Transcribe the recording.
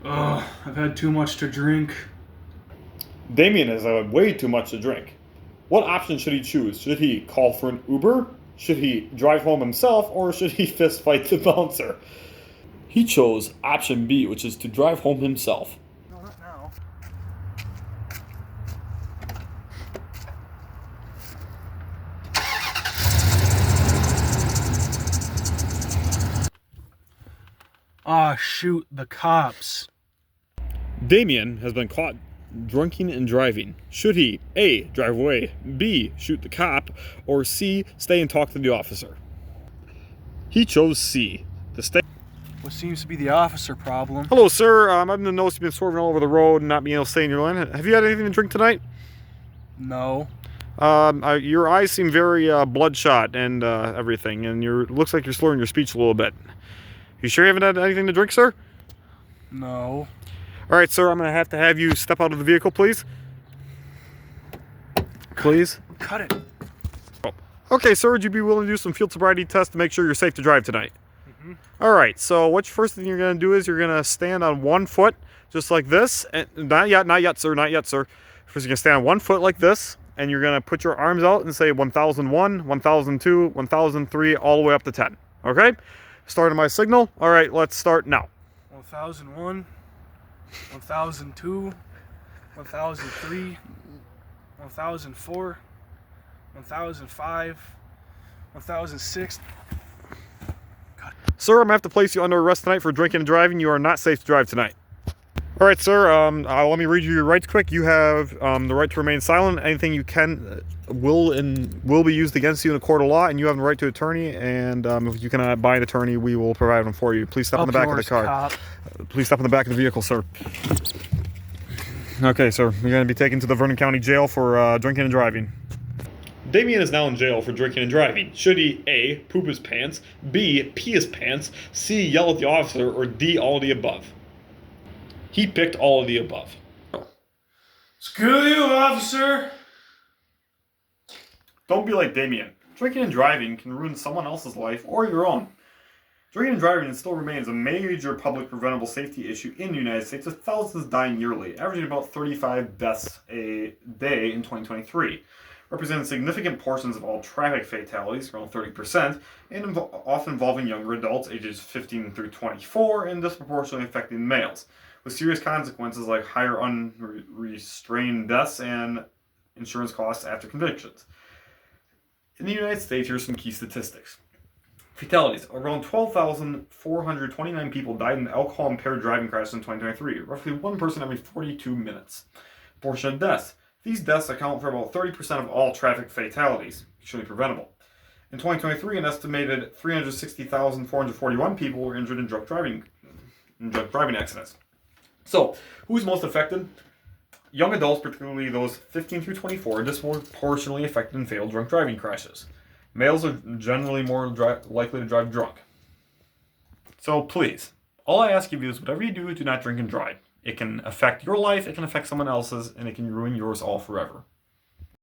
Ugh, I've had too much to drink. Damien has had way too much to drink. What option should he choose? Should he call for an Uber? Should he drive home himself? Or should he fist fight the bouncer? He chose option B, which is to drive home himself. No, not now. Ah, shoot, the cops. Damien has been caught drinking and driving. Should he A. drive away, B. shoot the cop, or C. stay and talk to the officer? He chose C. To stay. What seems to be the officer problem? Hello, sir. I've been noticed you've been swerving all over the road and not being able to stay in your lane. Have you had anything to drink tonight? No. Your eyes seem very bloodshot and everything, and looks like you're slurring your speech a little bit. You sure you haven't had anything to drink, sir? No. All right, sir. I'm going to have you step out of the vehicle, please. Please. Cut it. Oh. Okay, sir. Would you be willing to do some field sobriety tests to make sure you're safe to drive tonight? Mm-hmm. All right. So, what first thing you're going to do is you're going to stand on one foot, just like this. And not yet, sir. Not yet, sir. First, you're going to stand on one foot like this, and you're going to put your arms out and say 1001, 1002, 1003, all the way up to 10. Okay? Starting my signal. All right, let's start now. 1001, 1002, 1003, 1004, 1005, 1006. Sir, I'm going to have to place you under arrest tonight for drinking and driving. You are not safe to drive tonight. All right, sir. Let me read you your rights quick. You have the right to remain silent. Anything you can will be used against you in a court of law, and you have the right to attorney. And if you cannot buy an attorney, we will provide one for you. Please step in the back of the car. Cop. Please step in the back of the vehicle, sir. Okay, sir. You're going to be taken to the Vernon County Jail for drinking and driving. Damien is now in jail for drinking and driving. Should he A. poop his pants, B. pee his pants, C. yell at the officer, or D. all of the above? He picked all of the above. Screw you, officer. Don't be like Damien. Drinking and driving can ruin someone else's life or your own. Drinking and driving still remains a major public preventable safety issue in the United States, with thousands dying yearly, averaging about 35 deaths a day in 2023, representing significant portions of all traffic fatalities, around 30%, and often involving younger adults ages 15 through 24, and disproportionately affecting males, with serious consequences like higher unrestrained deaths and insurance costs after convictions. In the United States, here are some key statistics. Fatalities. Around 12,429 people died in alcohol-impaired driving crashes in 2023, roughly one person every 42 minutes. Proportion of deaths. These deaths account for about 30% of all traffic fatalities, extremely preventable. In 2023, an estimated 360,441 people were injured in drunk driving accidents. So, who's most affected? Young adults, particularly those 15 through 24, are disproportionately affected in fatal drunk driving crashes. Males are generally more likely to drive drunk. So please, all I ask of you is whatever you do not drink and drive. It can affect your life, it can affect someone else's, and it can ruin yours all forever.